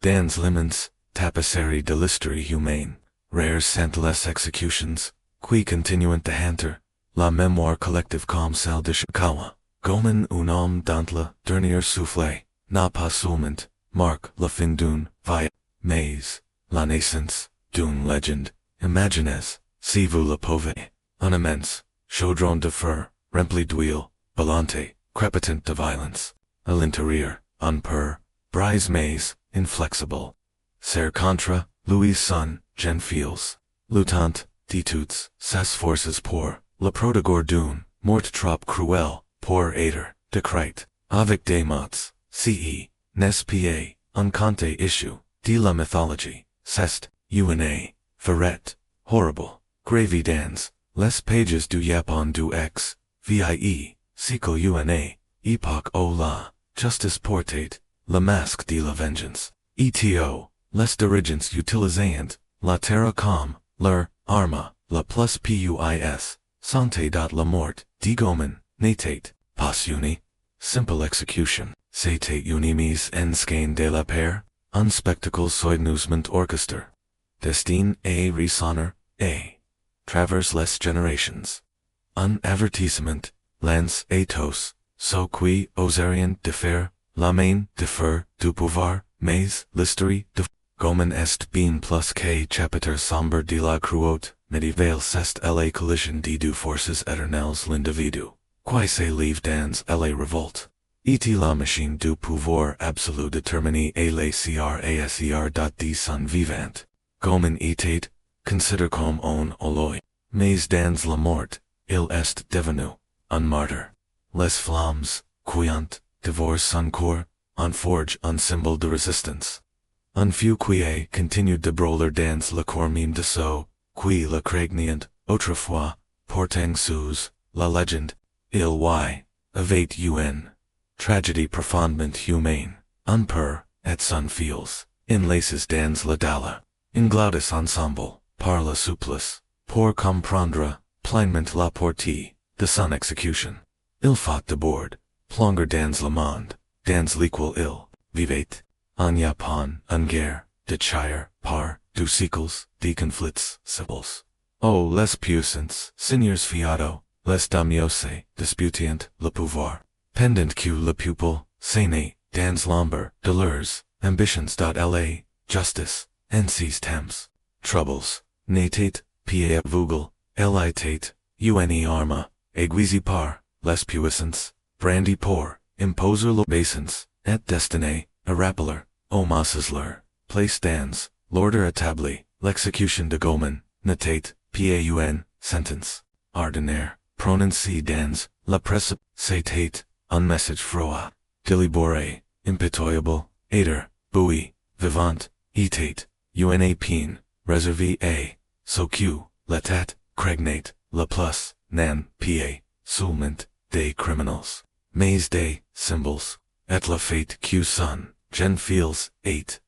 Dans limens, tapisserie de l'histoire humaine, rares sont les exécutions, qui continuent de hanter, la mémoire collective comme celle de Ishikawa Gōman un homme dont le dernier souffle n'a pas seulement marque la fin d'une vie, mais la naissance d'une légende. Imaginez, si vous le pouvez, un immense chaudron de fer, rempli d'huile, bouillante, crépitant de violence, à l'intérieur, un père, brise mais inflexible. Ser contre Louis son, jeune fils, luttant, d'études, ses forces pour, le prodigue d'une, mort trop cruelle, pour être, décrite, avec des mots, ce, n'est pas, un conte issue, de la mythologie, c'est, une, vraie, horrible, gravy dans, les pages du Japon du X, vie, siècle une, époque où la, justice portait, le masque de la vengeance, eto, les dirigeants utilisant, la terre comme, leur, arme, la plus puis, santé dot la mort, de Gōman, n'était, pas une, simple exécution, c'était une mise en scène de la père, un spectacle soigneusement orchestré, destin et ressonneur, et, traverse les générations. Un avertissement, lance atroce, ce qui oserions de faire, la main de fer, du pouvoir, mais, l'histoire de Gōman est bien plus que chapitre sombre de la cruauté médiévale c'est la collision de deux forces éternelles l'individu, qui se livre dans la révolte. Et la machine du pouvoir absolu déterminé et la craser de son vivant. Gōman était, considéré comme un héros, mais dans la mort, il est devenu, un martyr. Les flammes, quiant, divorce son corps, en forge un symbole de résistance. Un feu qui a continué de brûler dans le corps même de ceux, qui le craignient, autrefois, portant sous, la légende, il y avait une tragédie profondément humaine, un père, et son fils, enlacés dans la dalle, inglaudis ensemble, par le supplice, pour comprendre pleinement la portée de son exécution. Il faut d'abord plonger dans le monde, dans lequel il vivait, en Japon, en guerre, de chire, par, deux siècles, de conflits civils. Oh, les puissants, seigneurs fiado, les daimyos disputant le pouvoir, pendant que le peuple, s'aîné, dans l'ombre de leurs ambitions. La justice, en ces temps, troubles, n'était pas aveugle, elle était, une arme, aiguisée par, les puissants, brandie pour, imposer l'obéissance, et destinée, à rappeler, aux masses leur, place dans, l'ordre établi, l'exécution de Gōman, n'était, pas une sentence, ordinaire, prononcée dans, la presse, c'était, un message froid, délibéré, impitoyable, être, bouillie, vivant, était, une peine, réservé à, ce que, la tête, craignait, la plus, nan, pas, seulement, des criminels, mais des symboles, et la fête que son, jeune fils, et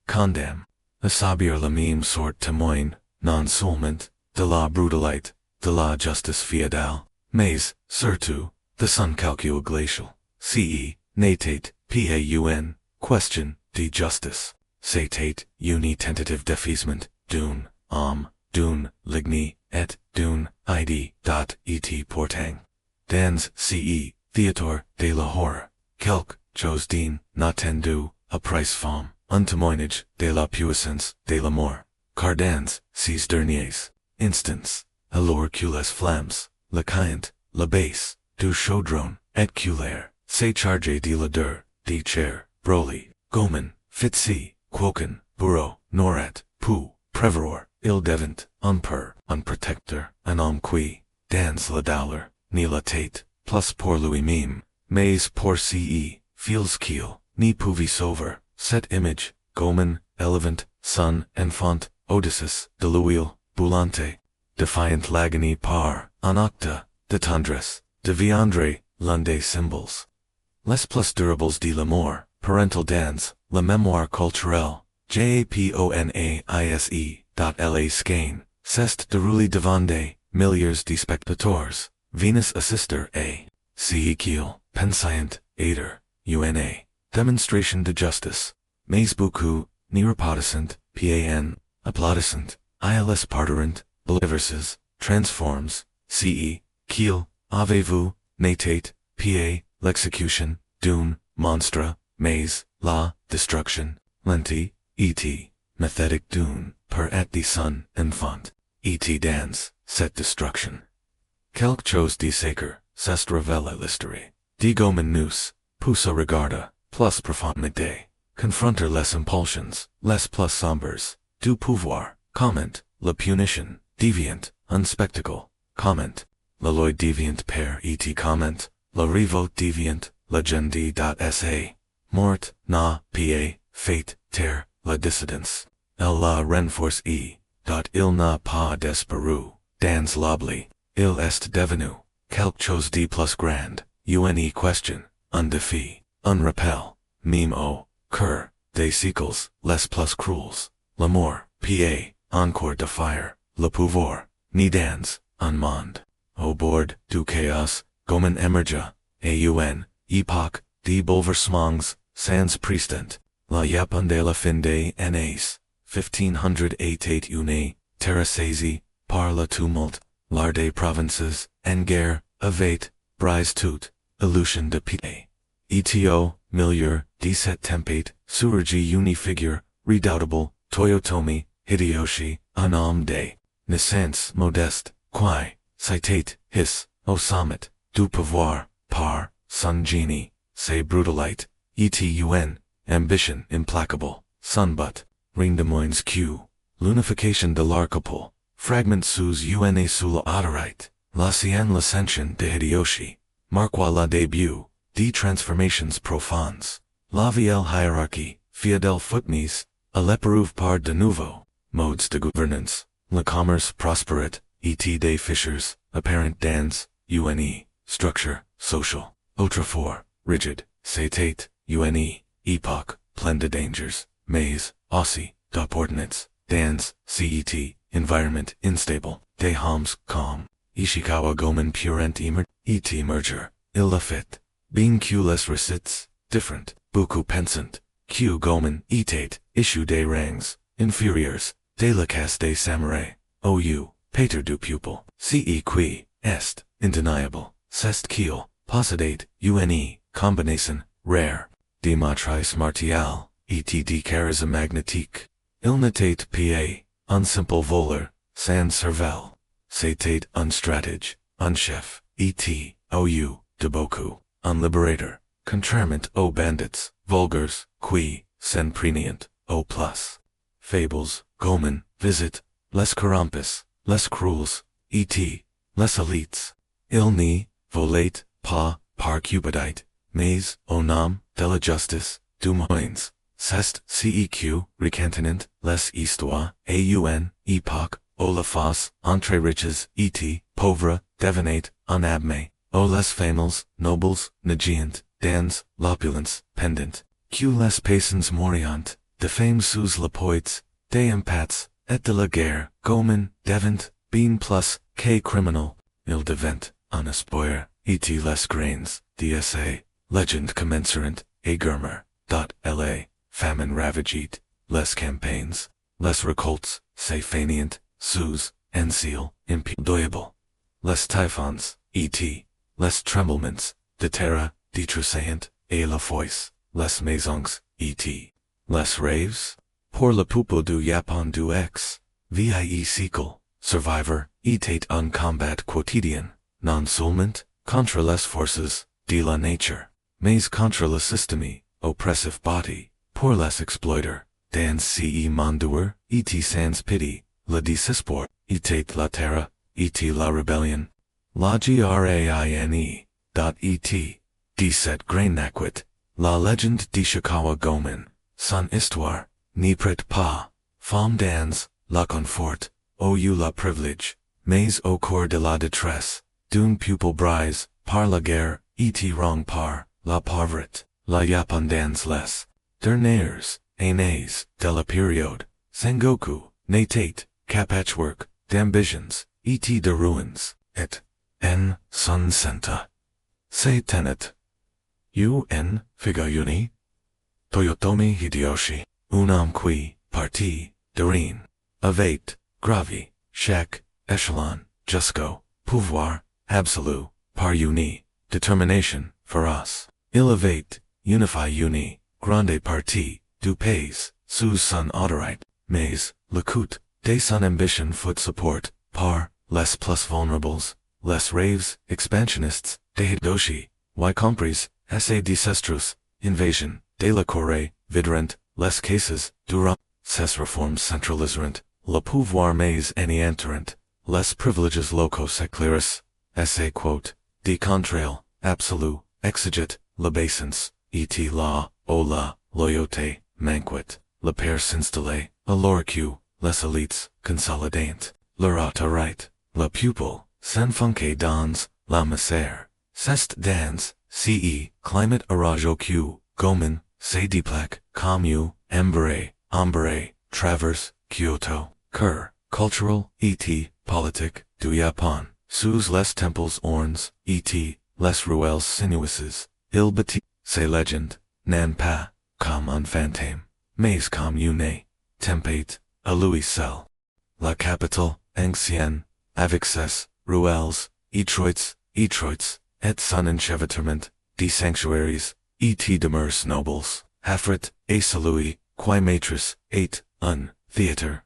condamne, à subir la même sorte témoin, non seulement, de la brutalité, de la justice féodale, mais, surtout, de son calcul glacial, ce, n'était, pas une, question, de justice, c'était, une tentative d'effacement, d'une, homme, d'une, ligne, et d'une, idée, et portant. Dans, ce, théâtre, de la horreur, quelque, chose d'une, n'attendu, à price femme, un témoignage, de la puissance, de la mort, car dans, ces derniers, instants, alors que les flammes, le quinte, la base, du chaudron, et que l'air, s'est chargé de l'odeur, de chair, brûlé, Gōman, fit quoiqu'un, bourreau, n'aurait, pu, prévoir, il devint, un père, un protecteur, un homme qui, dans la douleur, ni la tête, plus pour lui-même, mais pour ce, fils qu'il, ni pouvait sauver, cette image, Gōman, élevant, son, enfant, au-dessus, de l'huile, bouillante, défiant l'agonie par, un acte, de tendresse, deviendrait, l'un des symboles. Les plus durables de l'amour, parental dans, la mémoire culturelle, japonais. La skein, c'est déroulé devant des milliers de spectateurs, Venus assister à, ce qu'il, pensaient, être, une, démonstration de justice, Mais beaucoup, neurapodicent, pan, applaudissant, ils parturant, beliverses, transforms, ce, kiel, avez-vous, natate, pa, l'execution, dune, monstre, mais, la, destruction, lenti, et, methodic dune, per et the sun, enfant, et dance, Cette destruction. Quelque chose de sacre, c'est revela l'histoire. De Gōman nous, poussa regarda, plus profondément, confronter les impulsions, les plus sombres, du pouvoir, comment, la punition, déviant, un spectacle, comment, la loi déviant père et comment, la révolte déviant, légende sa, mort, na, pa, fate, terre, la dissidence, elle la renforce il n'a pas d'espoir, dans l'oubli, il est devenu, quelque chose de plus grand, une question, un défi, un rappel, même au cœur, des siècles, les plus cruels, l'amour, pa, encore de fire, le pouvoir, ni dans, un monde, au bord du chaos, Gōman émergea, une époque, de bouleversements, sans précédent, la Japon de la fin des années 1500 était une terre saisie par le tumulte, l'art des provinces, en guerre, avec, brise toute, illusion de piété. Eto, milieu, 17 tempête, surgit une figure, redoutable, Toyotomi, Hideyoshi, un homme de naissance modeste, qui, citait, his, au sommet, du pouvoir, par, son génie, ses brutalités, etun, ambition implacable, son but, rendezvous q, l'unification de l'archipel, fragment sous une sous l'autorité, l'ancienne l'ascension de Hideyoshi, marqua la début, des transformations profondes, la vieille hiérarchie, féodal footmise, à l'épreuve par de nouveaux modes de gouvernance, le commerce prospérate, et des fissures, apparent dans, une, structure, social, autrefois, rigid, c'était, une, époque, pleine de dangers, mais, aussi, d'opportunités, dans, cet, environment instable, des hommes calm, Ishikawa Gōman purent emer, et merger, il l'a fait, being que les recettes, different, beaucoup pensant, que Gōman était, issue des rangs, inférieurs, de la caste des samouraïs, ou, pater du pupil, ce qui, est, indeniable, c'est qu'il, possédait, une, combinaison, rare, de matrice martiale, et de charisme magnétique, il n'était pas, un simple voleur, sans cervelle, c'était un stratège, un chef, et, ou, de beaucoup, un libérateur, contrairement aux bandits, vulgaires, qui, s'en prenaient, au plus. Fables, Gōman, visite, les corrompus, les cruels, et, les élites. Il n'y, volait, pas, par cupidité, mais, au nom, de la justice, du moins. C'est ceq, recantinant, les histoires, aun, époque, au la face, entre riches, et, pauvres, devenait, en abme, au les familles, nobles, nagiant, dans, l'opulence, pendant, que les passants moriant, de fame sous la poids, des impats, et de la guerre, Gōman, devint, bien plus, que criminal, il devint, un espoir, et les grains, dsa, legend commensurant, et gurmer, la, famine ravagit, les campaigns, les récoltes, se fainéant, sous, enseal, impudable, les typhons, et, les tremblements, de terre, détroussaillant, et la foisse, les maisons, et, les raves, pour le peuple du Japon du vie siècle, survivor, était un combat quotidien, non seulement, contre les forces, de la nature, mais contre le système, oppressive body, pour les exploiters, dans ce monde, et sans pitié, le désespoir, était la terre, et la rébellion, la graine, et, de cette grain naquit, la légende d'Ishikawa Gōman, son histoire, n'y prête pas, femme dans, la confort, ou la privilège, mais au cours de la détresse, d'une pupille brise, par la guerre, et wrong par, la pauvreté, la Japon dans les dernières années de la période, Sengoku, n'était, qu'à patchwork, d'ambitions, et de ruins, et, en, son senta. Se tenet. Un, figuruni. Toyotomi Hideyoshi, un homme qui, parti, de rien, avec, gravi, chèque, échelon, jusqu'au, pouvoir, absolu, par uni, determination, for us. Il avait, unify uni, grande partie, du pays, sous son autorité, mais, l'écoute, de son ambition foot support, par, les plus vulnérables, les rêves, expansionists, de Hideyoshi, y compris, essaie desastrous, invasion, de la Corée, vidrant, les cases, durant, ces réformes centraliserant, le pouvoir mais anéantirant, les priviléges locaux éclaircis, essai quote, de contrail, absolu, exigit, l'obeisance, et la, o la, loyauté, manquet, le père s'installer, à l'orcu, les élites, consolidant, leur autorité, la pupille, s'enfoncer dans, la misère, c'est dans, ce, climate orage au cul, Gōman, se déplaque, commu, embré, traverse, Kyoto, cœur, cultural, et, politique, du Japon, sous les temples ornes, et, les ruelles sinueuses, il bâtit, c'est légende, nan pas, comme un fantôme, mais comme une tempête, à lui seul. La capitale, ancienne, avec ses ruelles, étroites, et son enchevêtrement, des sanctuaries, et demeures nobles, Hafrit, et celui, qui maîtrise, et, un, theatre,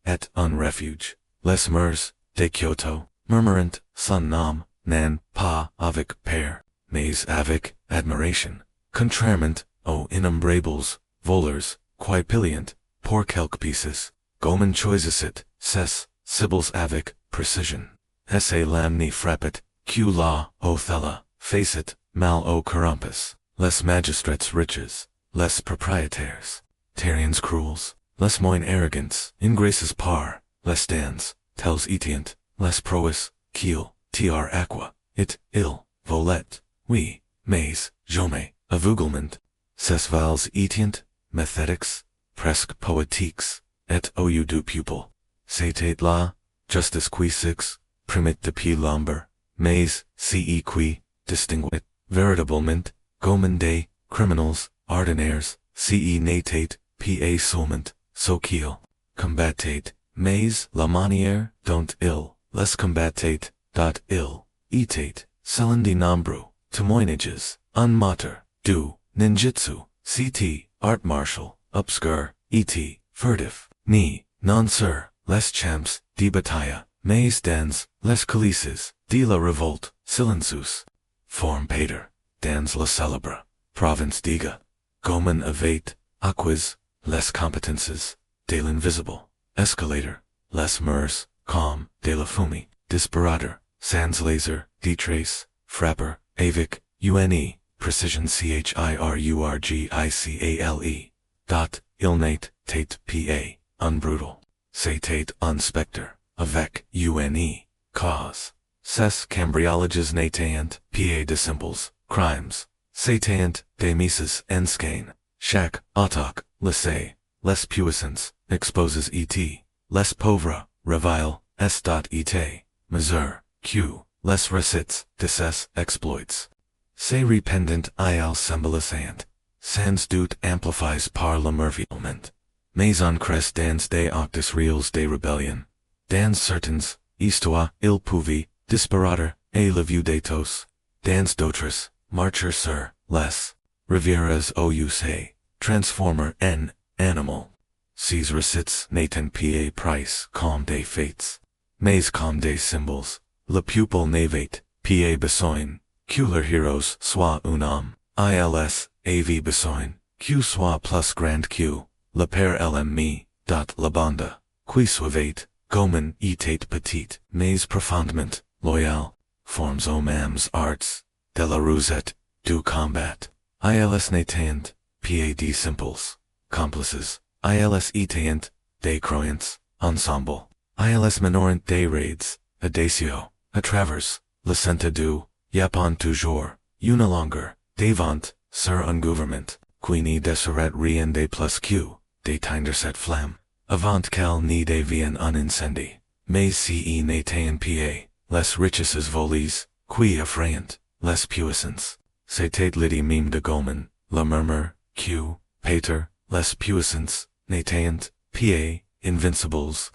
et un refuge, les murs, de Kyoto, murmurant, son nom, nan, pas, avec père, mais avec, admiration, contrairement, aux innombrables, voleurs, qui pliant, pour quelques pieces, Gōman choisissit, ces, sibyls avec, precision, essaie l'amni frappet, que la, Othello, facit, mal au corrompus, les magistrates riches, les propriétaires, terriens cruels, les moins arrogants, ingraces par, les dans, tels etiant, les proas, qu'il, tr aqua, it, il, volet, oui, mais, jamais, aveuglement, ces vals etiant, methodiques, presque poétiques, et au du pupil, c'était là, justice qui six, primit depuis l'ombre, mais, ce qui, distinguit, veritablement, Gōman des, criminals, ordinaires, ce n'était, pa seulement, so qu'il, combattait, mais, la manière, dont il, les combattait, dont il, était, selon nombreux, témoignages, un mater, du, ninjutsu, ct, art martial, obscur, et, furtif, ni, non sur, les champs, de bataille, mais dans, les coulisses, de la révolte, silencieux, forme pater, dans la célèbre, province d'Iga, Gōman avait, acquis, les competences, de l'invisible, escalator, les murs, comme, de la fumée, disparateur, sans laser, détrace, frapper, avec, une, precision chirurgicale, dot, il n'est, tate, pa, un brutal, c'était un spectre, avec, une, cause, ces cambriolages n'étant, pa de simples, crimes, c'étant, des misses enscain, chaque, attaque, les puissants, exposes et, les pauvres, revile, et, mesure, q, les recettes, de ces exploits. Ces rependant il symbolisant, sans doute amplifies par le merveillement, mais en crest dans des actes réels de rébellion, dans certaines, histoire, il pouvait, disparaître, et la vue des tous, dans d'autres, marcher sur, les, rivieras ouc, transformer en, animal. Ces recettes n'étant pas price comme des faits, mais comme des symboles, le pupil n'avait, pa besoin, que leurs héros soit un homme, ils, av besoin, que soit plus grand que, le père l'ennemi, dot la bande, qui suivait, Gōman était petit, mais profondément, loyal, forms aux mêmes arts, de la rusette, du combat, ils n'étant, pa des simples, complices, ils étant, des croyants, ensemble, ils menorant des raids, audacieux, à travers, le sente du, Japon toujours, une longueur, devant, sur un gouvernement, qui n'y desserait rien de plus que, d'éteindre cette flamme, avant qu'elle n'y devienne un incendie, mais si n'étant pa, les richesses volées, qui effrayant, les puissances, c'était l'idée même de Gōman, le murmure, q, pater, les puissants, natant, pa, invincibles,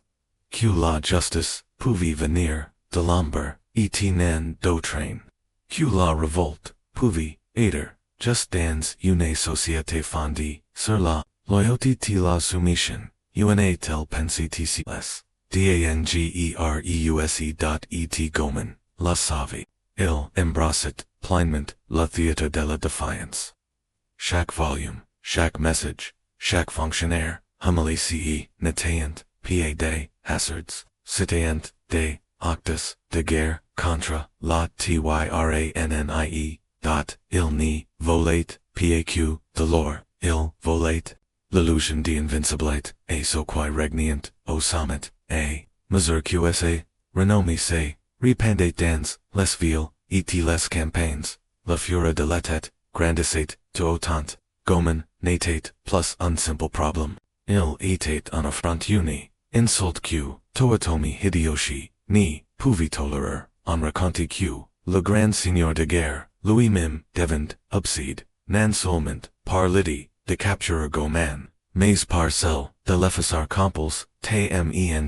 q la justice, pouvi venir, de l'ombre, et nan d'autrain, q la révolte, pouvi, aider, just dans une société fondée, sur la loyauté et la soumission, una tel pensaient ici les, dangereuse.et Gōman, la savait, il embrassait, pleinement, le théâtre de la défiance. Chaque volume, chaque message, chaque fonctionnaire, homily ce, natant, pa des hazards, citant, des actes de guerre, contre, la tyrannnie, il n'y volait, paq, de l'or, il volait, l'illusion d'invincibilité, et so qui regnient, au sommet, et, mesure qsa, renommé se, répandait dans, les villes, et les campagnes, la fureur de l'état, grandissait, to autant, Gōman, natate, plus un simple problème, il était un affront uni, insult q, toyotomi hideyoshi, ni, pouvait tolérer, en raconte q, le grand seigneur de guerre, lui-même, devenu, obsède, non seulement, par l'idée, de capturer Gōman, mais par celle, de l'effacer comples, tment, et,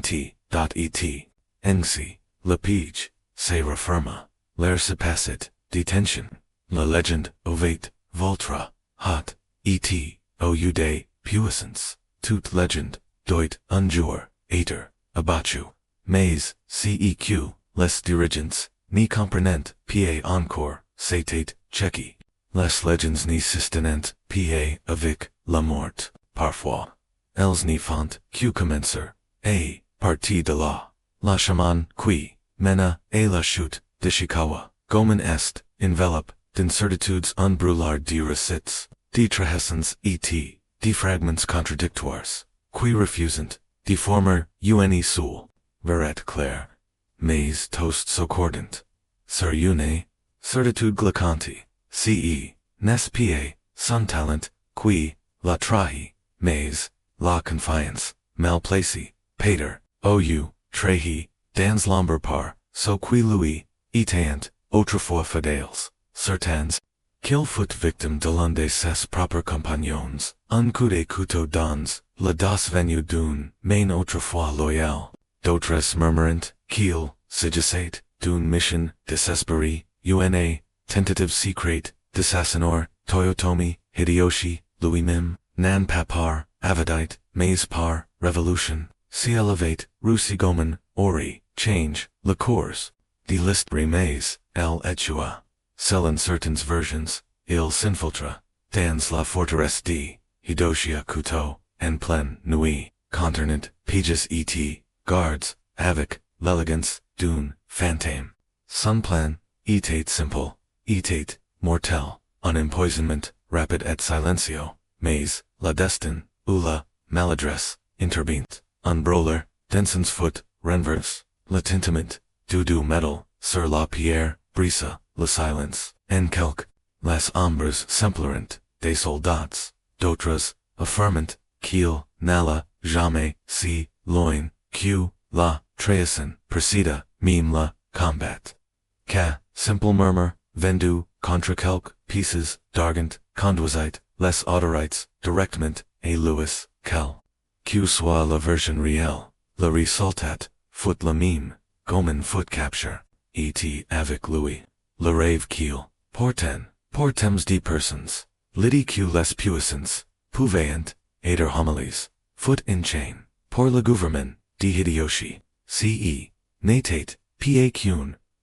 ainsi, le pige, se referma, l'air se passait, détention, la légende, ovate, voltra, hot, et, au des, puissance, toute légende, doit, un jour, être, abattu, mais, ceq, les dirigeants, ni comprenant, pa encore, c'était, checky, les legends ni sustenant, pa, avec, la mort, parfois, elles ni font, q commencer, et, partie de la chaman, qui, mena, et la chute, d'Ishikawa, Gōman est, enveloppe, d'incertitudes unbrûlardes de récits, de trahissons et, de fragments contradictoires, qui refusent, de former, une soul, verret clair, mais toast socordant, sur une, certitude glacante, ce, n'est pa, son talent, qui, la trahi, mais, la confiance, mal placé, pater, ou, trahi, dans l'ombre par, so qui lui, étant, autrefois fidèles, certains, qu'il fut victime de l'un de ses propres compagnons, un coup de couteau dans, l'audace venue d'une main autrefois loyale, d'autres murmurant, qu'il s'agissait d'une mission désespérée, une tentative secrète, d'assassiner, Toyotomi, Hideyoshi, lui-même, nan pas par, avidite, mais par, révolution, si élevate, Russi Gōman, ori, change, le cours, de l'esprit mais, elle etua, selon certaines versions, il s'infiltra, dans la forteresse de, Hidoshia couteau, en pleine nuit, contournant, pages et, guards, avec, l'élégance, d'une, fantôme. Son plan, était simple, était, mortel, un empoisonnement, rapide et silencio, mais, la destin, ou la, maladresse, intervient, un brawler, Denson's foot, renverse, le tintement, du metal, sur la pierre, brisa, le silence, en quelque, les ombres semplerant, des soldats, d'autres, affirmant, qu'il, n'alla, jamais, si, loin, que, la, trahison, précéda, mime la, combat. Ca, simple murmur, vendu, contre quelque, pieces, d'argent, conduisait, les autorites, directement, et Louis, quel, que soit la version réelle, le resultat, foot la mime, Gōman foot capture, et avec lui, le rêve qu'il, portems de persons, lidi que les puissants, pouvaient, aider homilies, foot in chain, pour le gouvernement, de Hideyoshi, ce, natate, pa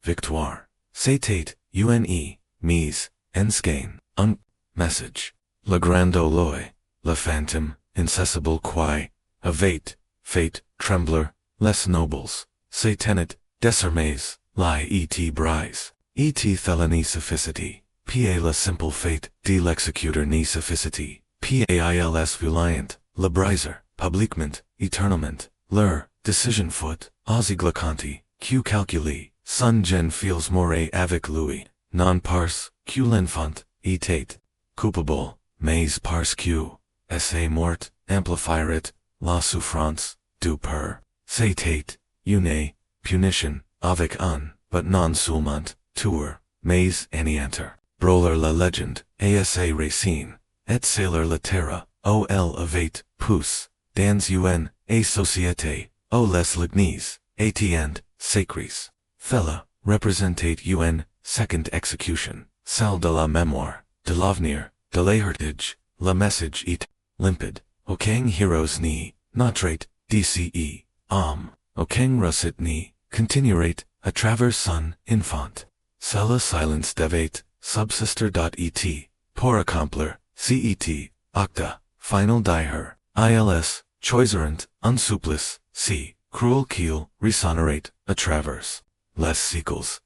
victoire, c'était, une, mise, en skein, un, message, le grand loi, le phantom, incessible qui, avate, fate, trembler, les nobles, se tenet, désormais, lie et brise, et thelani sophisticity, pa la simple fate, de l'executor ni sophisticity, pails violent, le briser, publiquement, éternellement, leur, decision foot, glacante, que calculi, son gen feels more avec lui, non parce, que l'enfant, était, coupable, mais parce que, est mort, amplifierit, la souffrance, du peur, c'était, une, punition, avec un, but non seulement, tuer, mais anéantir, brawler la légende, asa racine, et sailor la terra, ol avate, pus, dans un, a société, o les lignes, and, sacris. Thella, representate un, second execution, salle de la mémoire, de l'avenir, de l'héritage, la message et limpid, okang heroes ni, notrate, dce, okang russit ni, continuerate, a travers son, infant. Cella silence devate, subsister.et, por accomplir, cet, octa, final die her, ils, choiserant, unsupplice, c, cruel keel, resonorate, a travers. Les sequels.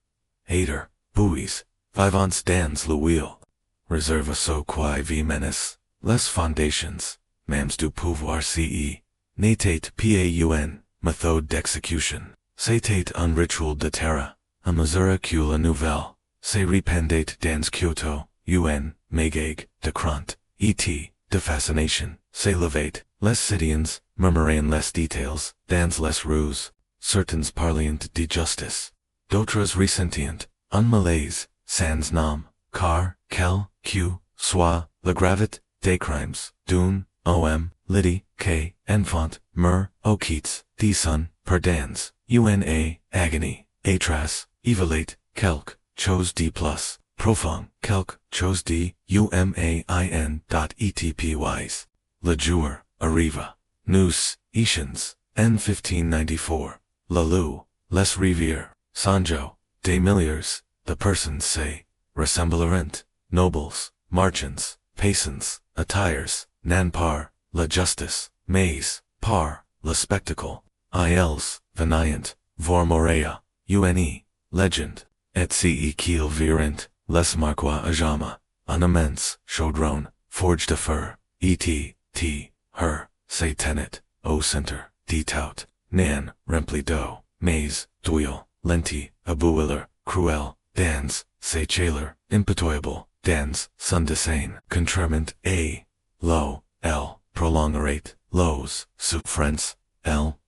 Aider, buoys, vivants dans le wheel. Reserve so qui vi menace, les fondations, mams du pouvoir ce, natate paun, méthode d'exécution, c'était un rituel de terra, a mesure que la nouvelle, se répandait dans Kyoto, un, magag, de crant, et, de fascination, se levate, les citoyens, murmurant les details, dans les rues, certains parliant de justice. D'autres ressentient, un malaise, sans nom, car, quel, que, soit, la gravité, des crimes, d'un, homme, lydie, que, enfant, mur, au quittes, des son, perdans, una, agony, atroce, evolate, quelque, chose de plus, profond, quelque, chose de, etpys. Le jour, arriva. Nous, Ishans, N 1594. La Lou, Les Rivières. Sanjo, des milliers, the persons say, ressemblerent, nobles, merchants, paysans, attires, nan par, la justice, mais, par, le spectacle, ils, venient, vor morea, une, legend, et ce qu'il virent, les marquois à jamais, un immense, chaudron, forge de fer, et, her, se tenet, au centre, dit tout, nan, rempli d'eau, mais, d'huile, lenti, abouiller, cruel, dans, se chailer, impitoyable, dans, son dessein, contrement, a, lo, prolongerate, los, subfrence,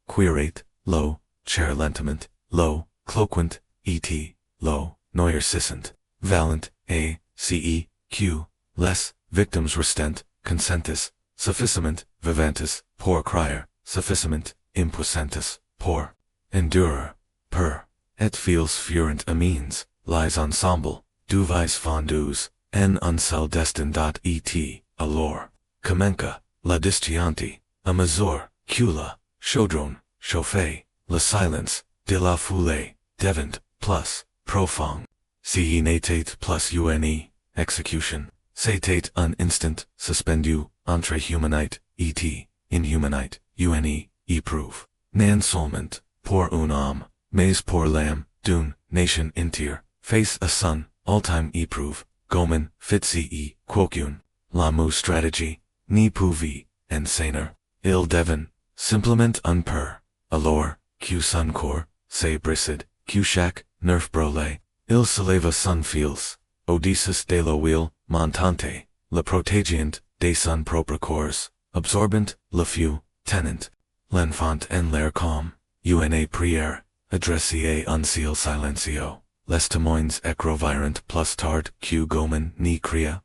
quirate, lo, chair lentiment, lo, cloquent, et, lo, noircissant, valent, a, ce, q, les, victims restent, consentis, sufficiment, vivantis, por crier, sufficiment, impuissantis, por, endurer, per, et fils furent amines, lies ensemble, duvis fondus, en un seul destin. Et, alors, comenca, la discianti, a mesure, cula, chaudron, chauffe, la silence, de la foule, devant, plus, profond, si natate plus une, execution, c'était un instant, suspendu, entre humanite, et, inhumanite, une, éprouve, nan seulement, pour un homme, mais pour l'âme, d'une nation entière, face a son, all-time éprouve, Gōman, fitce, quocune, la mou stratégie, ni pouvit, enseigner, il devin, simplement un père, alors, que son corps, se brissid, que chaque, nerf brûlé, il se leva son fils, Odysseus de la wheel, montante, le protégient, de son propre corps, absorbent, le feu, tenant, l'enfant en l'air calme, une prière, adressée un ciel silencio, les témoins écrovirent plus tard que Gōman ni cria,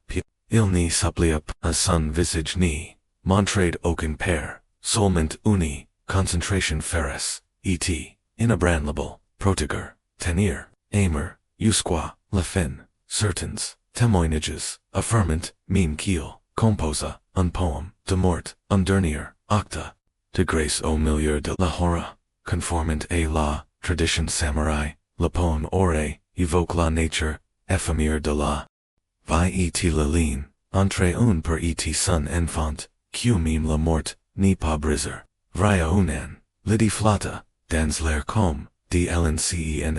il n'y supplia à son visage ni, montrade aucun père, seulement une, concentration féroce, et, inébranlable, protéger, tenir, aimer, jusqu'à la fin, certains, témoignages, affirmant, mine qu'il, composa, un poème, de mort, un dernier, octa, de grâce au milieu de la hora, conformant à la, tradition samouraï, le poème aurait, évoque la nature, éphémère de la vie et la ligne, entre un per et son enfant, que mime la mort, ni pas briser, vraie unan, lydie flotta, dans l'air comme, de lncens.eta,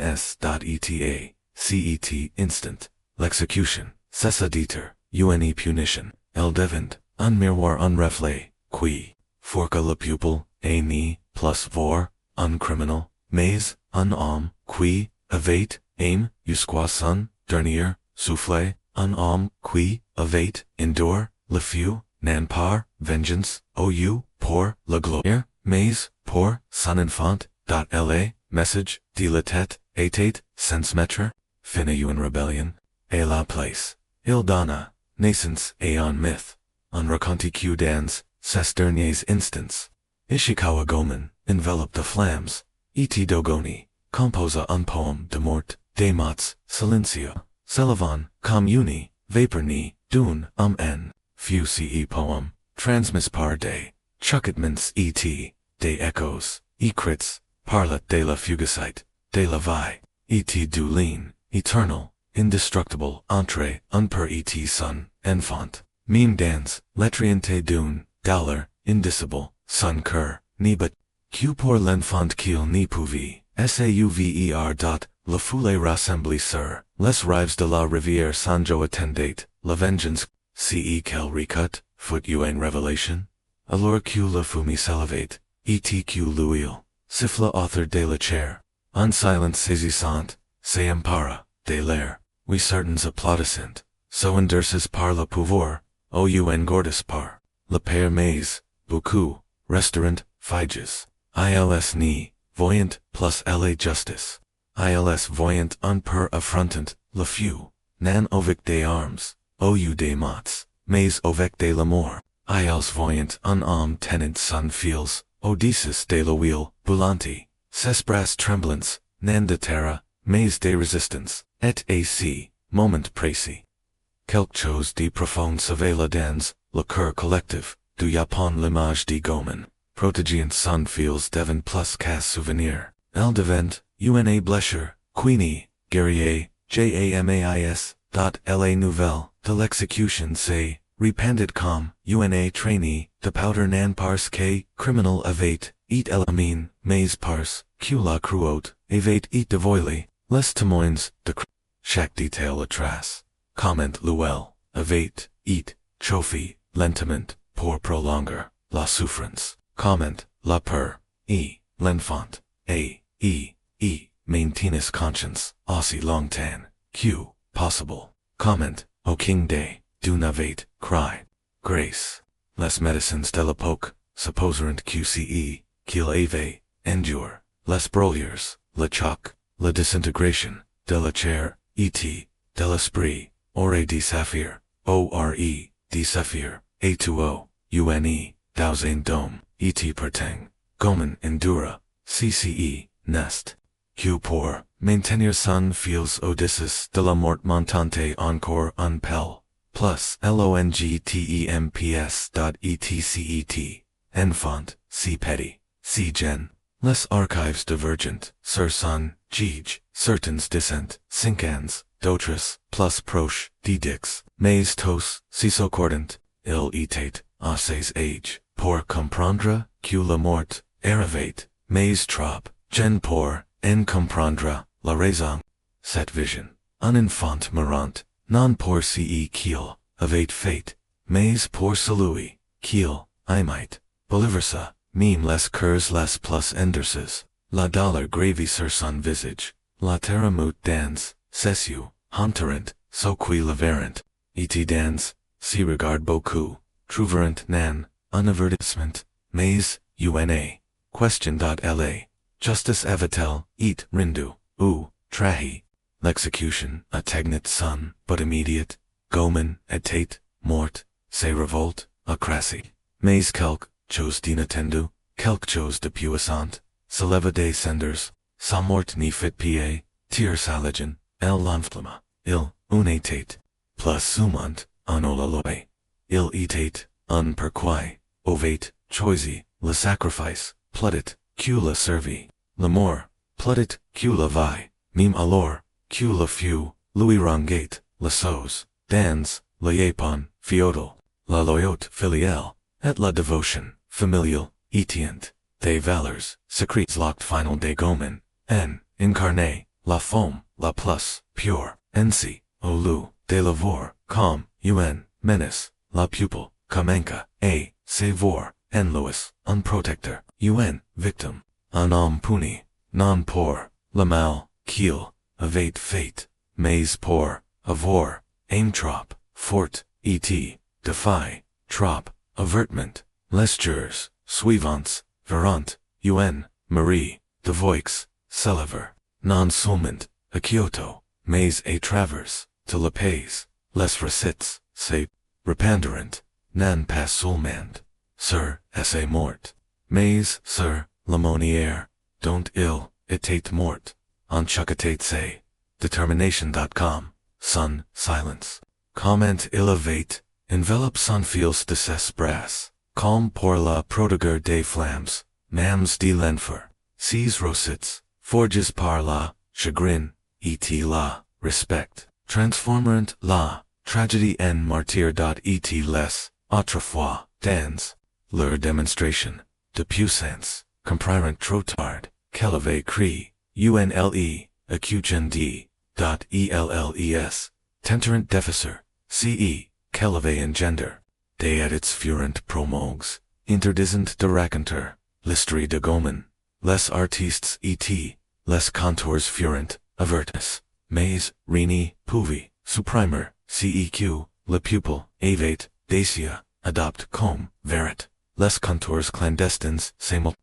cet instant, l'exécution, cessa d'être, une punition, el devint, un miroir un reflet, qui, forca la pupille, et ni, plus vor, un criminel, mais, un homme, qui, avate, aim, jusqu'à son, dernier, souffle, un homme, qui, avate, endure, le feu, nan par, vengeance, ou, pour, la gloire, mais, pour, son enfant, la, message, de la tête, étate, sans mettre, fin à une rebellion, et la place, il donna, naissance et un mythe, un raconte Q dans, ces derniers instants. Ishikawa Gōman, enveloped the flammes. Et dogoni, composa un poème de mort, des mots, silencia, s'élevant, comme une, vapor ni, d'une, en, fusci poème, transmis par des, chucketments et, des échos, écrits, parla de la fugacite, de la vie, et du lean, eternal, indestructible, entre, un per et son, enfant, meme dans, letriente d'une, dollar, indicible, son cœur, ni but, Q pour l'enfant qu'il n'y pouvait, sauver dot, la foule rassemblée sur, les rives de la rivière Sanjo attendait, la vengeance, quel recut, foot une révélation? Alors que la fumée s'élevait, et que l'huile, siffla author de la chair, un silence saisissant, se empara, de l'air, we certains applaudissant, so endurces par le pouvoir, un gordis par, le père mais, beaucoup, restaurant, figes. Ils ni, voyant, plus la justice. Ils voyant un per affrontant, le feu, nan avec des armes, des mots, mais avec de l'amour. Ils voyant un homme tenant son fils, Odysseus de la wheel, bouillante, ses bras tremblants, nan de terre, mais de résistance, et ac, moment précis. Quelque chose de profond s'avela dans, le cœur collectif, du Japon l'image de Gōman. Protégeant son fils devant plus qu'à souvenir. Elle devant, une blessure, queenie, guerrier, jamais, dot la nouvelle, de l'exécution c'est, repented comme, une trainee, de powder nan parce que, criminal avait, et el amin, mais parce, que la cruauté, avait et devoilé, les témoins, de chaque détail atroce. Comment l'uel, avait, et, chauffe, lentement, pour prolonger, la souffrance. Comment, la peur, l'enfant, maintenance conscience, aussi longtemps, que, possible. Comment, au king day, du n'avait, cry, grace. Les médecins de l'époque, supposant QCE, qu'il avait, endure, les brûlures, le choc, la disintegration, de la chair, de l'esprit, ore de saphir, ore, de saphir, a2o, une, dans un dôme. Et perteng, Gōman endura, cce, nest. Q pour, maintenir son fils Odysseus de la mort montante encore un pel, plus longtemps dot etcet, enfant, si petit, si gen. Les archives divergent, sur son, gij, certains dissent, cinquans, d'autres, plus proche, didix, mais tous, si s'accordant, il était, à ses âges. Pour comprendre, que la mort, arrivait, mais trop, gen pour, en comprendre, la raison. Cette vision, un enfant mourant, non pour ce qu'il avait fait, mais pour celui, qu'il aimait, bouleversa, même les cœurs les plus endurcis, la douleur gravée sur son visage, la terre mout dans, cessu, honterant, so qui la verant, et dans, si regarde beaucoup, trouverant nan, un avertissement, mais, une, question.la, justice avatel, et rindu, ou, trahi, l'exécution, a tegnit son, but immediate, Gōman, était, mort, se révolte, a crassi, mais quelque, chose d'inattendu, quelque chose de puissant, se leva des cendres, sa mort ni fit pied, tire sa legend, l'enflamme, un était, plus sumant, un olaloe, il était, un pourquoi, ovate, choisi, le sacrifice, pludit, que la servi, l'amour, pludit, que la vie, meme alors, que la fut, lui rangate, la sauce, dans, la yapon, féodal, la loyauté filiale, et la dévotion, familial, éteindre, des valeurs, secrets locked final de Gōman, incarné, la femme, la plus, pure, nc, au lieu, de la voir, comme, menace, la pupille, Kamenka, c'est voir, Louis, un protecteur, victim, un homme puni, non pour, le mal, qu'il, avait fait, mais pour, avoir, trop, fort, et, defy, trop, avertment, les jours, suivants, verant, Marie, de voix, célèbre, non seulement, à Kyoto, mais à travers, de la pays, les recettes, c'est, rependerant, nan pas soulmand. Sir, essay mort. Mais, sir, l'aumônière, don't ill, etate mort. Enchucatate say. Determination.com. Sun, silence. Comment elevate. Envelope sun feels de ses brass. Calm pour la prodiger des flammes. Mams de l'enfer. Sees rosits. Forges par la. Chagrin. Et la. Respect. Transformerant la. Tragedy en martyr. Et les. Autrefois. Dans. Leur demonstration. De puissance. Comprirant trotard. Keleve cri. Unle. Accugen d. Elles. Tenterant deficeur. Ce. Keleve engender. De edits furent promogues. Interdisant de raconteur. L'histoire de Gōman. Les artistes et. Les contours furent. Avertis. Mais, rini, pouvi. Supprimer. Ceq. Le pupil. Avate. Dacia. Adopt. Comme. Verit. Les contours clandestines. Semel.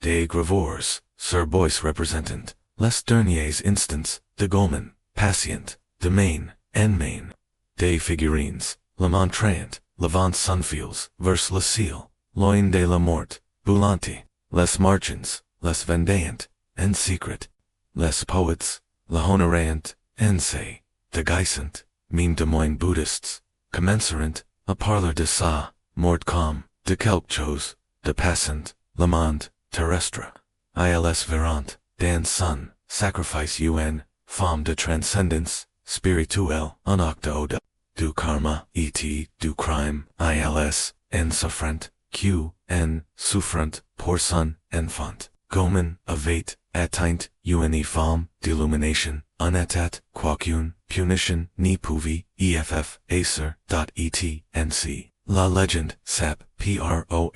Des graveurs. Sir Boyce representant. Les derniers instants. De Gōman. Patient. De main. En main. Des figurines. Le montrant. Levant sunfields. Vers le ciel. Loin de la mort. Bouillante. Les marchands. Les vendéant. En secret. Les poets. Le honorant. En se. De geissant. Meme de moines Buddhists. Commensurant. A parlor de sa. Mort calm. De quelque chose. De passant. Le monde. Terrestre. Ils verant. Dan sun. Sacrifice un. Femme de transcendance. Spirituelle. Un acte de. Du karma. Et. Du crime. Ils. En souffrant. Q. En. Souffrant. Pour son. Enfant. Gōman. Avate. Atteint. Une femme. D'illumination. Unatat. Quoiqu'une. Punition. Ni pouvi. Eff. Acer. Et. Nc. La légende. Sap. Profond.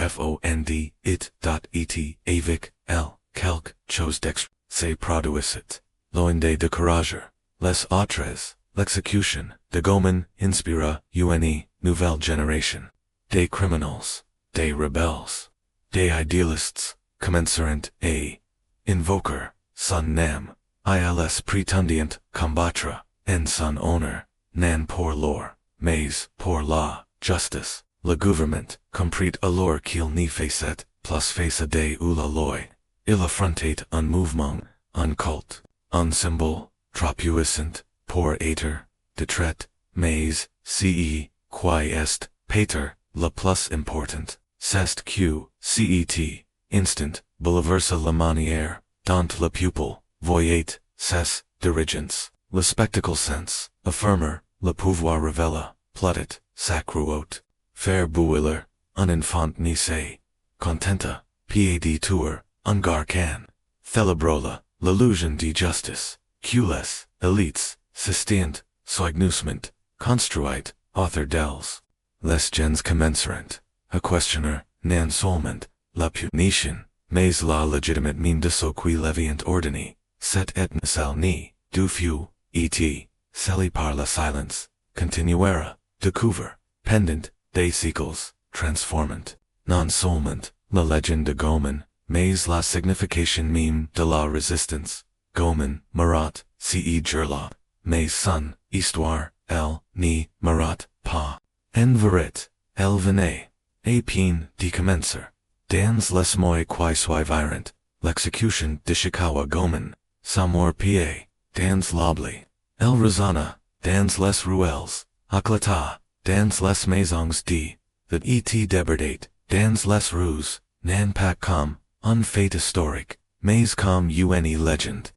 It. Et. Avec. L. Quelque. Chose d'ex. Se produisit. Loin de courager. Les atroces. L'exécution. De Gōman. Inspira. Une. Nouvelle génération. Des criminals. Des rebels. Des idealists. Commensurant. A. Invoker. Son nam. Ils prétendient. Combattre. En son honneur. Nan pour lore. Mais. Pour la. Justice. Le gouvernement. Comprit alors qu'il n'y fait plus face de ou la loi. Il affrontait un mouvement. Un culte. Un symbole. Trop puissant. Pour être. De traite. Mais. Ce. Qui est. Pater. Le plus important. C'est q. Cet. Instant. Bouleverse la manière. Dont le pupil. Voyait. Ses. Dirigence. Le spectacle sense. Affirmer. Le pouvoir revela. Plautit. Sacruot. Faire bouillir. Un enfant naissé. Contenta. Pad tour. Un garcan. Celebrola. L'illusion de justice. Cules. Elites. Sistient. Soignousement. Construite. Author dels. Les gens commensurant. A questioner. Nan seulement. La punition. Mais la legitimate mine de ce qui leviant ordini. Cette et ne ni. Du few. Et. Seli par la silence. Continuera. Découvre. Pendant. Des siècles. Transformant. Non seulement. La légende de Gōman. Mais la signification même de la résistance. Gōman. Marat. Ce gerla. Mais son. Histoire. El. Ni. Marat. Pa. En verit. El venait. A pin. De commencer. Dans les mois qui suivirent. L'exécution d'Ishikawa Gōman. Samor pa. Dans l'obli. El Razana. Dans les ruelles. Aclata. Dans les maisons de. That et débordate. Dans les rues. Nan pas comme. Un fait historique. Mais comme une légende.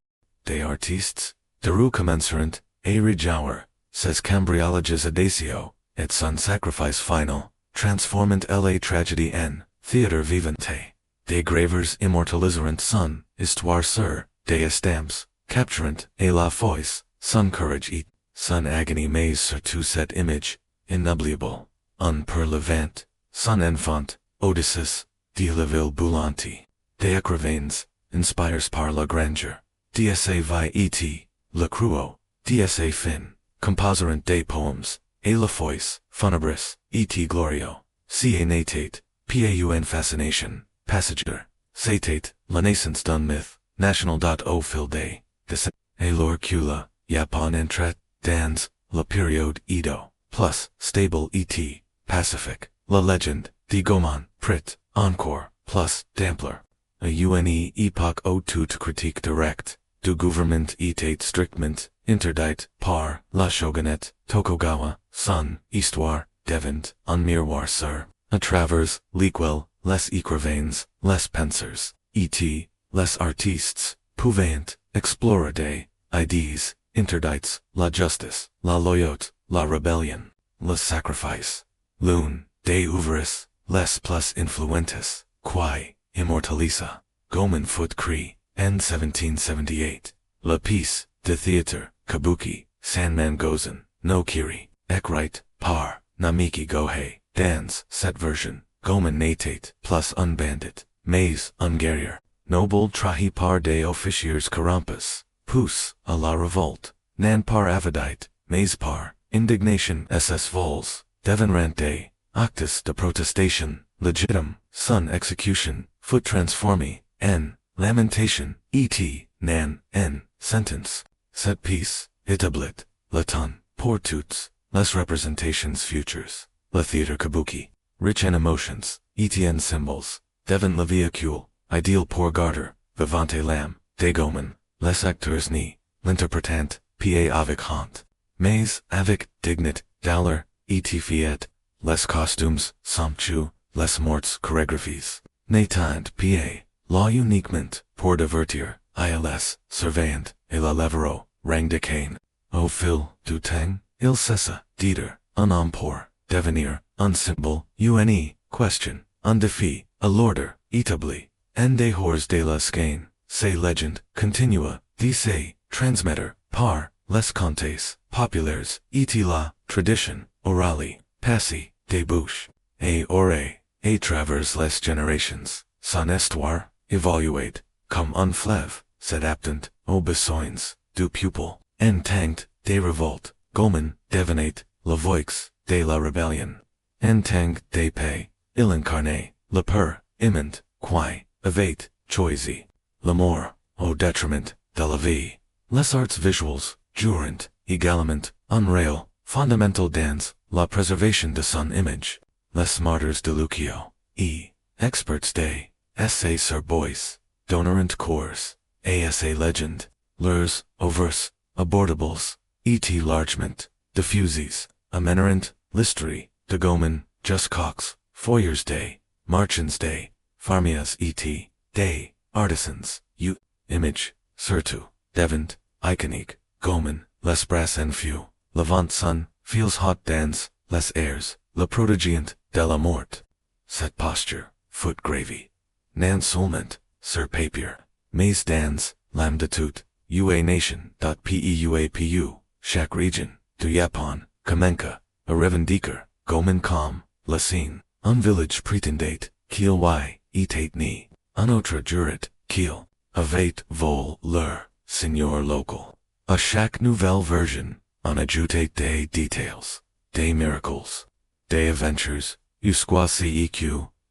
Des artistes. De rue commensurant. A rejour. Says cambriolages audacio. Et son sacrifice final. Transformant la tragédie en. Theatre vivante. Des gravers immortalisant son. Histoire sur. Des estamps. Capturant. Et la foice. Son courage et. Son agony mais surtout cette image. Inoubliable. Un per levant. Son enfant. Odysseus. De la ville bouillante. Des écrivains. Inspires par la grandeur. Dsa vi et. Le cruau. Dsa fin. Composirant des poems. Et la foice. Funebris. Et glorio. Ca natate. Paun fascination. Passager. Satate. La naissance d'un mythe. National.o fil day. Et l'orcula. Japon entret. Dans. La période Edo. Plus. Stable et. Pacific. La Legende, de Gōman, Prit, Encore, plus, Dampler. A une époque au-dessus to critique direct, du gouvernement état strictement, interdit, par, la shogunette, Tokugawa, son, histoire, devant, un miroir sur, à travers, l'équelle, les écrivains, les penseurs, et, les artistes, pouvaient, explorer des, ideas, interdits, la justice, la loyauté, la rébellion, le sacrifice, l'une, des ouvriers, les plus influentes, qui, immortalisa, Gōman foot cri, N 1778, La piece, de theater, kabuki, Sanman Gozen, no kiri, Ekrite, par, Namiki Gohei, dance, set version, Gōman natate, plus unbanded, Mais, unguerrier, noble trahi par des officiers corrompus, Pus, à la révolte, Nan par avidite, Mais par, indignation ss vols, devenrant des, actus de protestation, legitim, son execution, foot transformi, n, lamentation, et, nan, n, sentence, set piece, établit, laton, pour toutes, les representations futures, le theater kabuki, rich in emotions, etn symbols, devant le véhicule, ideal pour garder, vivante l'âme, des Gōman, les acteurs ni, l'interprétant, pa avec haunt, mais, avec, dignit, dollar, et fiat, les costumes, somptueux, les morts chorégraphies, n'étant pa, la uniquement, pour divertir, ils, surveillant, et la lèvero, rang de cane, au fil, du temps, il cessa, d'être, un homme pour, devenir, un symbole, une, question, un défi, a l'ordre, établi, en dehors de la skein, c'est légende, continua, dice, transmettre, par, les contes, populaires, et la, tradition, orale, passé, des bouches, et oreilles, et travers les générations, son histoire, évaluate, comme un fleuve, s'adaptant, aux besoins, du pupil, en temps, des révoltes, Gōman, devenait, la voix, de la rébellion, en temps, des paix, il incarnait, le père, imant, qui, avait, choisi, l'amour, au détriment, de la vie, les arts visuals, durant, également, unreal, fondamental dans, la préservation de son image, les martyrs de Lucio, experts des, essais sur boys, donorant cours, essais legend, lures, overs, abordables, et largement, diffuses, amenerant, listery, de Gōman, just cox, foyers des, marchands des, farmias et des, artisans, image, surtout, devant, iconique, Gōman, les brass en feu, levant sun, feels hot dance, les airs, le prodigient, de la mort. Cette posture, foot gravy. Nan seulement, sur papier, mais dans, l'âme de toute, nation.peuapu, chaque region, du Japon, Kamenka, a revendiquer, Gōman comme, la scène, un village prétendait, qu'il y, était ni, un autre jurat, qu'il, avait, vol, leur, seigneur local. À chaque nouvelle version, on ajoutait des details, des miracles, des adventures, jusqu'à ceq,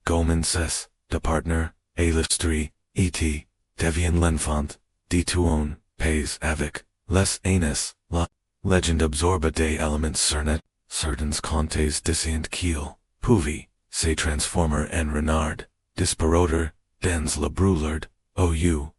Gōman cesse, de partner, et l'histoire, et, devient l'enfant, de tout pays avec, les aînés, la légende absorbe des éléments cernet, certains contes disant qu'il, pouvait, se transformer en renard, disparoter, dans le brûlard,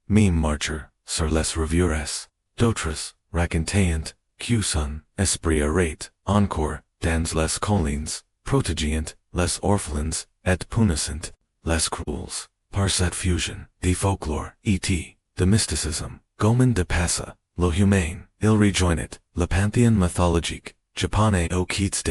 mime marcher, sur les rivières, d'autres, racontant, que son esprit arrête, encore, dans les collines, protégeant, les orphelins, et punissant, les cruels, par cette fusion, de folklore, et de mysticisme, Gōman dépassa, le humain, il rejoignit, le panthéon mythologique, japonais au quitte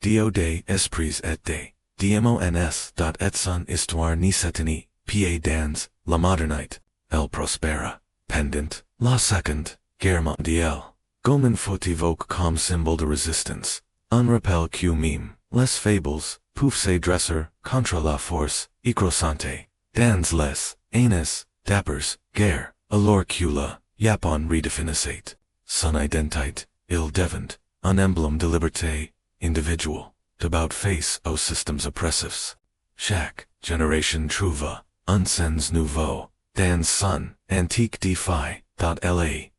dio des esprits et des, dmons, et son histoire ni s'éteignit, pa dans, la modernite, elle prospéra, pendant, la seconde, guerre mondiale. Gōman faut évoque comme symbole de résistance, un rappel que mime, les fables, peuvent se dresser, contre la force, écrasante, dans les, aînés, dappers, guerre, alors que la, Japon redéfinissait, son identité, il devint, un emblème de liberté, individual, about face aux systèmes oppressifs. Chaque génération trouva, un sens nouveau, dans son, antique défi, la,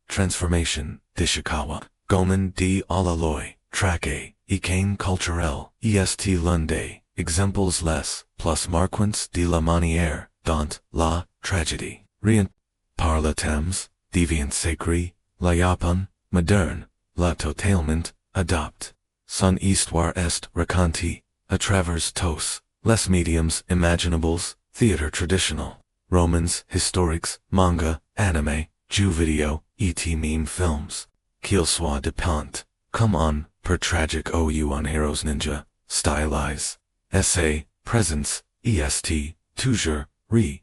transformation, d'Ishikawa, Gōman de à l'alloy, traqué, icane culturel, est l'un des, Exemples les, plus marquants de la manière, dont la tragédie, rien, par le temps, déviant sacré, la Japon, moderne, la totalement, adopte. Son histoire est racontée, à travers tous, les médiums imaginables, theater traditional, romans, historiques, manga, anime, jeux vidéo, et meme films. Qu'ils soient dépendent, comme on, per tragique ou en heroes ninja, stylize. Essay, presence, est, toujours, conais,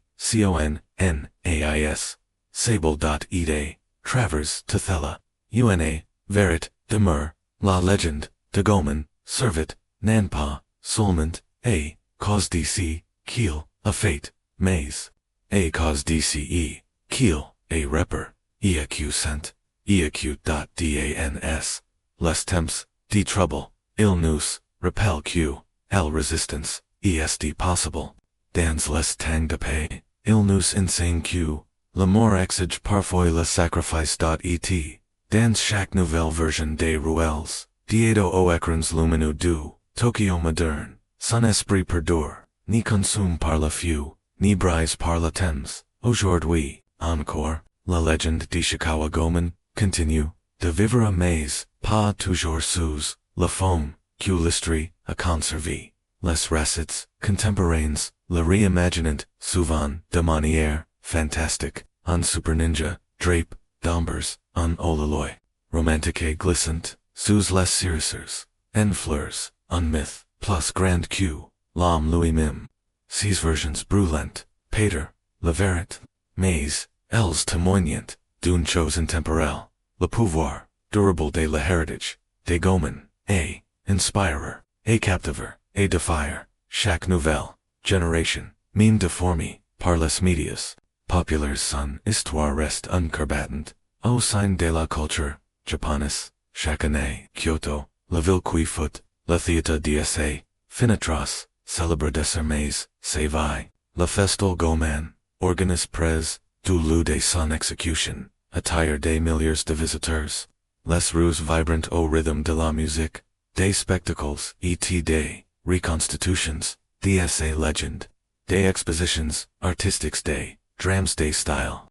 sable.ed, travers, Tethella, una, verit, demur, la légende, de Gōman, servit, nanpa, solement, a, cause dc, kiel, a fate, mais, a cause dce, kiel, a repper, eaq sent, eaq.dans, les temps, de trouble, il nous, repel q, L resistance, est possible, dans les temps de paix, il nous insane q, l'amour exige parfois le sacrifice.et, dans chaque nouvelle version des ruelles, diedo aux écrans lumineux du, Tokyo moderne, son esprit perdure, ni consume par le feu, ni brise par le temps, aujourd'hui, encore, la légende d'Ishikawa Gōman, continue, de vivre mais, pas toujours sous, la forme, que l'histoire, a conservé, les récits, contemporains, le reimaginant, souvent, de manière, fantastique, en super ninja, drape, d'ombres, en ololoy, romantique et glissant, sous les cérisseurs, en fleurs, en mythe, plus grand que, l'homme lui-même. Ces versions brûlantes, Peter, la vérité, mais, elles témoignent, d'une chose intemporelle, le pouvoir, durable de la héritage, de Gōman, et, inspirer, et captiver, et defier, chaque nouvelle, génération, meme déformé, par les médias, populaires son histoire reste incurbatante, au sein de la culture, japonaise, chaque année, Kyoto, la ville qui fout, la théâtre d'essai, fin atroce, célèbre désormais, s'éveille, la festal Gōman, organise près, du lieu de son exécution, attire des milliers de visiteurs, les rues vibrantes au rythme de la musique, des spectacles, et des reconstitutions, des essais légendes, des expositions artistiques des drams des styles,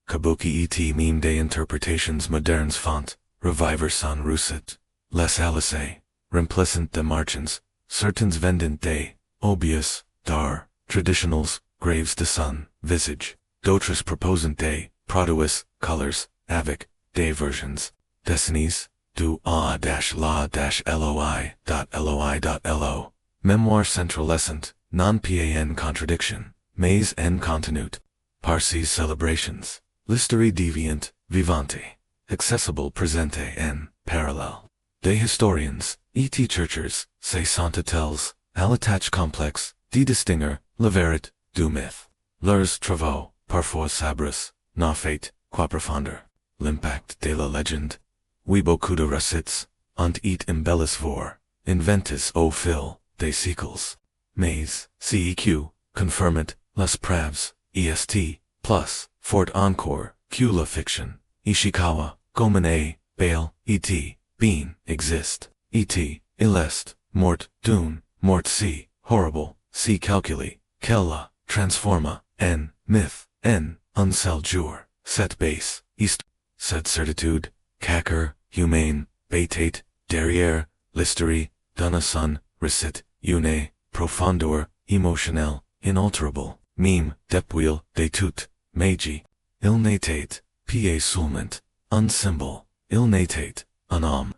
kabuki et meme des interpretations modernes font, reviver son réussite, les alice, remplissant de marchands, certains vendant des obvious, d'art, traditionals, graves de son visage, d'autres proposant des produits, colors, avec, des versions, destinies, du a-la-loi.loi.lo, mémoire centralescent, non pas contradiction, mais en contenut, par ces celebrations, l'histoire déviante, vivante, accessible presente en parallèle, des historiens, et chercheurs, se sont attels, à la tâche complexe, de distinguer, la vérité, du mythe. Leurs travaux, parfois sabres, n'ont fait, qu'à profondeur, l'impact de la légende. Oui beaucoup de récits, ont été embellis vor, inventis au fil, des siècles. Mais, CEQ, confirmant, les preuves, est, plus, fort encore, que la fiction, Ishikawa, Gōman et, Bale, et, bien, existe, et, il est, mort, d'une, mort si, horrible, si calculé, qu'elle la, transforma, en, mythe, en, un seul jour, cette base, est, cette certitude, qu'acre, humaine, bêtait, derrière, l'histoire, d'un son, récit, une, profondeur, émotionnelle, inalterable, meme, depuis, de tout, meiji, il n'était, pas seulement, un symbole, il n'était, un homme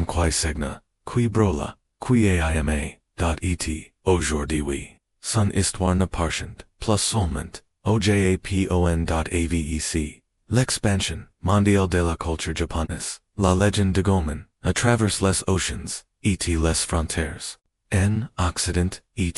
qui signa, qui brûla, qui aima, et, aujourd'hui, son histoire n'appartient, plus seulement, au Japon.avec, l'expansion mondiale de la culture japonaise, la légende de Gōman, à travers les oceans, et les frontières, en Occident, et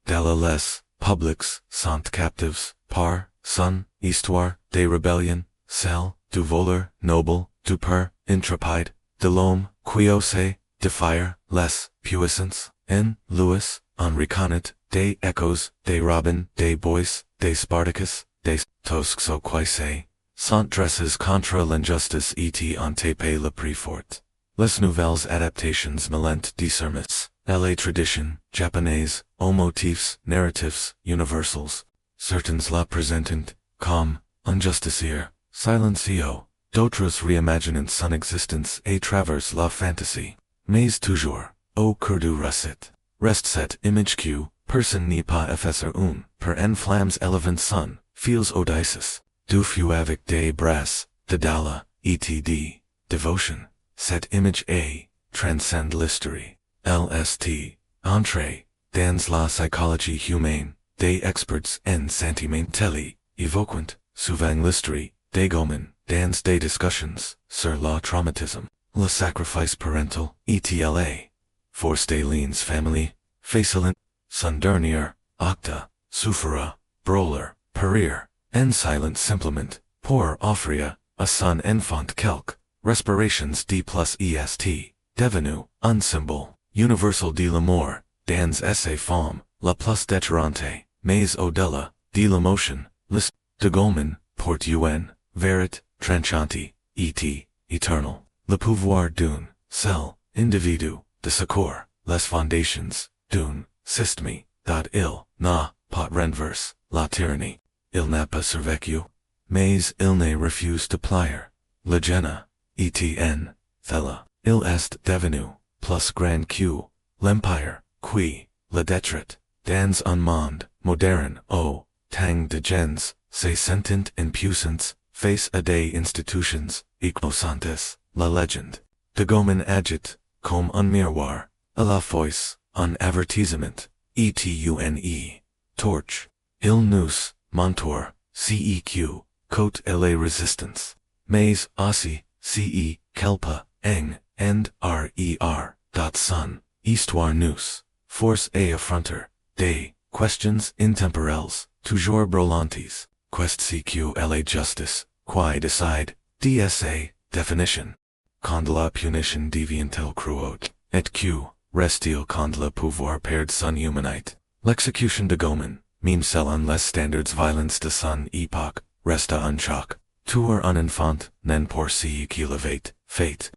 dans les publics sont captives, par, son, histoire, des rébellions, celle, du voleur, noble, du père, intrépide, de l'homme, qui ose, défier, les, puissants, en, Louis, en reconnaît, des échos, des Robin, des Boyce, des Spartacus, des Tosques au Quaise, sont dresses contre l'injustice et ont tapé le prix fort. Les nouvelles adaptations mêlant des sermons, La tradition, Japanese, au motifs, narratifs, universals. Certains la presentant, comme, unjusticier, silencio, d'autres reimaginant son existence à travers la fantasy. Mais toujours, au cœur du récit. Reste cette image que, personne n'est pas effacer une, per en flammes élevant son, feels audacious, du feu avec des bras, de dala, etc. Devotion. Cette image a, transcend l'history. LST, entrée, dans la psychologie humaine, des experts en sentimentali, évoquant, souvent l'history, des Gōman, dans des discussions, sur le traumatisme, le sacrifice parental, etc. Force des liens family, facilant, son dernier, acte, souffra, brûler, périr, en silent simplement, pour offrir, à son enfant quelque, respirations d plus est, devenu, un symbole, universal de l'amour, dans essa femme, la plus déterrante, mais au-delà, de l'émotion, list, de Gōman, porte un, verit, tranchanti, et, eternal, le pouvoir d'un, seul, individu, de secours, les fondations, d'un, système, that il, n'a, pas renverse, la tyrannie, il n'a pas survécu, mais il ne refuse de plier, légende, etn, thela, il est devenu, plus grand que, l'empire, qui, le détruit, dans un monde, moderne, au, tang de gens, se sentent impuissants, face à des institutions, ignorantes, la légende, de Gōman agite, comme un miroir, à la fois, un avertissement, etune, torche, il nous, montre, ceq, côte et les résistance, mais aussi, ce, kelpa, eng, and rer, dot son, histoire nous, force et affronter, des, questions intemporelles, toujours brûlantes, quest cq la justice, qui decide, dsa, definition. Quand la punition devient-elle cruelle, et que, reste-t-il quand le pouvoir perd son humanité? L'exécution de Gōman, même selon les standards violence de son époque, resta un choc. Tuer un enfant, non pour ce qu'il avait fait,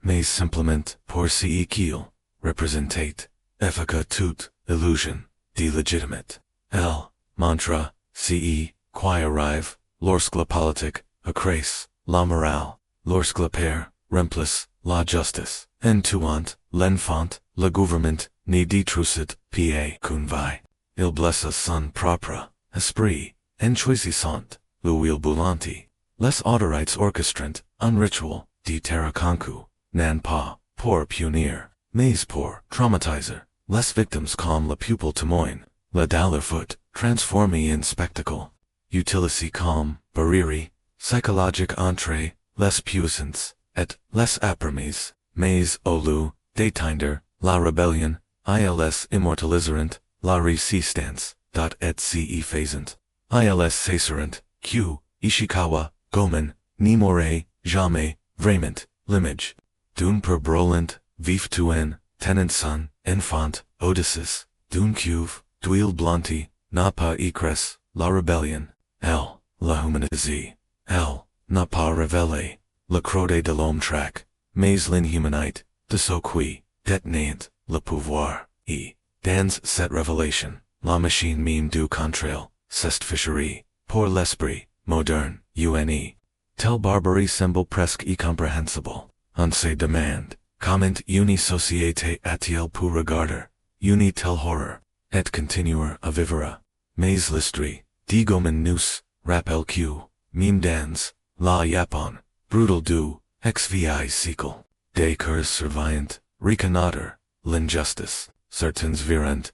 mais simplement pour ce qu'il représentait, efficace toute illusion, de légitimate. Elle montra, ce qui arrive, lorsque la politique, accraisse, la morale, lorsque le père, remplace, la justice, en tuant, l'enfant, le gouvernement, ne détruisit, pa qu'une vie. Il blessa son propre, esprit, en choisissant, l'huile bouillante. Les autorités orchestrant, un rituel, de terre conçu, non pas, pour punir, mais pour traumatiser, les victimes comme le pupille témoin, le dollar foot, transformé en spectacle. Utilisé comme, barrière, psychologique entre, les puissants, et les apprises, mais au lieu, d'éteindre, la rébellion, ils immortaliseront, la résistance, dot et ce faisant, ils cesseront, que, Ishikawa Gōman, ne mourrait jamais, vraiment, l'image, d'une per brûlante, vif tuen, tenant son, enfant, au-dessus, d'une cuve, d'huile blonde, n'a pas écresse, la rébellion, elle, la humanité, elle, n'a pas révélé, le crode de l'homme trac, mais l'inhumanité, de ce qui, détenait, le pouvoir, et, dans cette révélation, la machine même du contrôle, cette ficherie, pour l'esprit, moderne, une. Telle barbarie semble presque incomprehensible. On se demande, comment une société a-t-elle pu regarder, une telle horreur, et continuer à vivre. Mais l'histoire, de Gōman nous, rappelle que, même dans, la Japon, brutal du, XVI siècle, des cœurs surveillants, reconnaître, l'injustice, certains virent,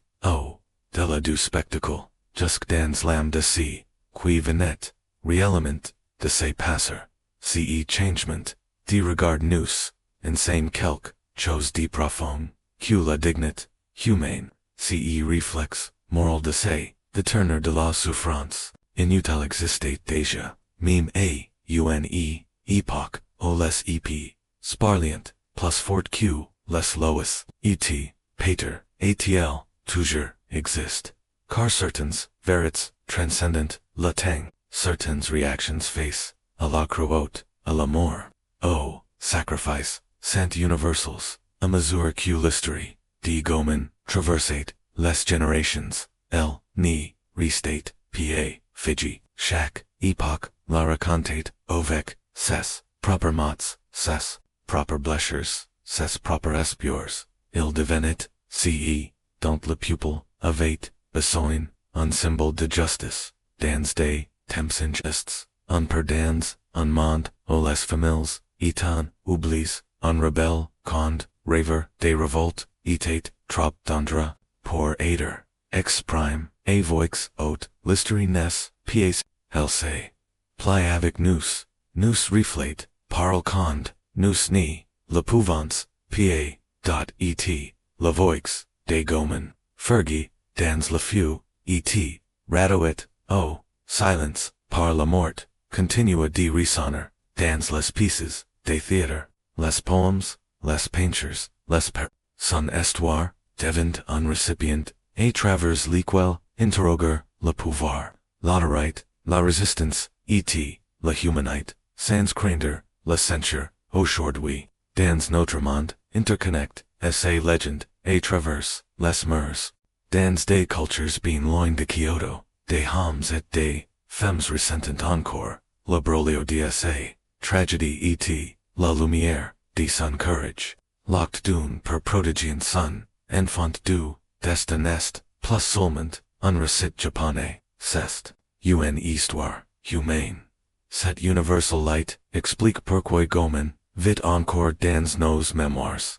de du spectacle, jusque dans l'âme de si, qui venait, réellement, de se passer, ce changement, de regard nous, insane quelque, chose de profond, que la dignité, humaine, ce réflexe, moral de se, de tenir de la souffrance, inutile existait déjà, même a, une, époque, o les ep, sparlient, plus fort que, les lois, et, pater, atl, toujours, existe. Car certains, verits, transcendent, la tang, certaines reactions face, à la croûte, à la mort, sacrifice, sant universals, à mesure que l'history, D. Gōman, traversate, les generations, L. Ni, restate, pa, Fiji, Shak, epoch, la raconte, avec, ses, proper mots, ses, proper blessures, ses proper espieurs, il devenit, ce, dans le pupil, avec, besoin, un symbole de justice, dans des, temps injustes, un perdans, un monde, aux les familles, étant, oublis, un rebelle, conde, rêveur, des révoltes, étate, trop tendre, pour aider, ex prime, avoix, haute, listerines, pièce, helse, ply avec nous, reflate, parle conde, nous ni, le pouvance, pa, dot et, la voix, des Gōman, fergie, dans le feu, et, radoit, o, silence, par la mort, continua de ressonner, dans les pieces, des theatre, les poems, les peintures, les per, son histoire, devint un récipient, et travers lequel, interroger, le pouvoir, l'autorité, la résistance, et, la humanité, sans craindre, la censure, aujourd'hui, dans notre monde, interconnect, essai légende, et traverse, les mœurs, dans des cultures bien loin de Kyoto, des hommes et des femmes ressentent encore, le brûlé d'essai, tragédie et, la lumière, de son courage, locked d'une per prodigien son, enfant du, destin est, plus seulement, un récit japonais, c'est, une histoire, humaine. Cette universal light, explique pourquoi Gōman, vit encore dans nos mémoires.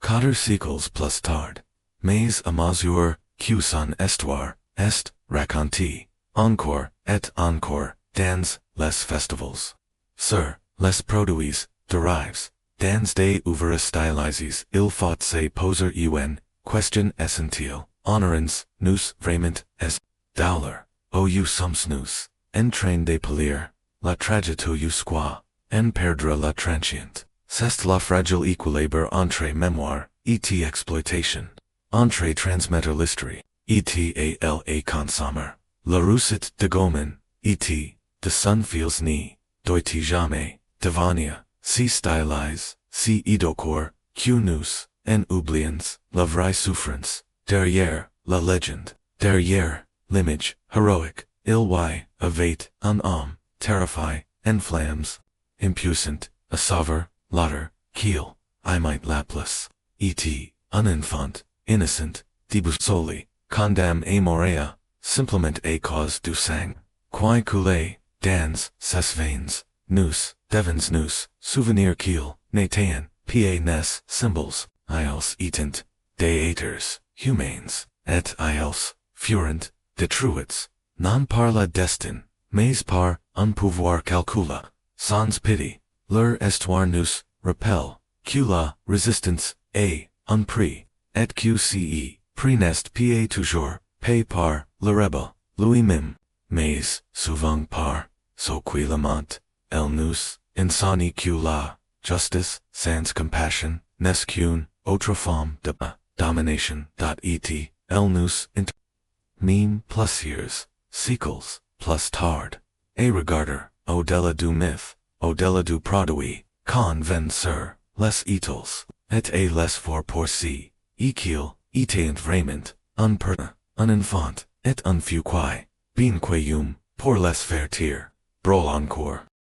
4 siècles plus tard, mais à mesure que son histoire, est, raconté, encore, et encore, dans, les festivals. Sur, les produits, derives, dans des ouvres stylises, il faut se poser une, question essentielle, honorans, nous, vraiment, est, dollar, ou sommes nous, en train de pelir, la tragédie quoi, en perdre la transiente, c'est la fragile équilibre entre mémoire, et exploitation, entre transmettre l'histoire, et la consommer, la réussite de Gōman, et, de son fils ni, doit jamais, devenir, si stylise, si idocor, que nous, en oublions, la vraie souffrance, derrière, la légende, derrière, l'image, héroïque, il y avait, un homme, terrifié, en flammes, impuissant, a sauver, l'autre, qu'il, I might laplas, et, un enfant, innocent, déboussolé, condamné à mourir, simplement à cause du sang, qui coulait, dans, ses veins, nous, devons nous, souvenir qu'il, n'était, pa nes, symboles, ils étant, des êtres, humains, et ils, furent, détruits, non par la destin, mais par, un pouvoir calcula, sans pitié, leur histoire nous, rappelle, que la résistance, est, un prix, et que ce, prix n'est pas toujours, payé par, le rebelle, lui-même, mais, souvent par, ce qui lamente, el nous, insani que la, justice, sans compassion, n'est qu'une, autre forme de, domination, et, el nous, meme plus years, siècles, plus tard, et regarder, au-delà du mythe, au-delà du produit, convencer, les étals, et les for pour si, et qu'il, était vraiment, un enfant, et un fou qui, bien pour les faire taire, brûle encore.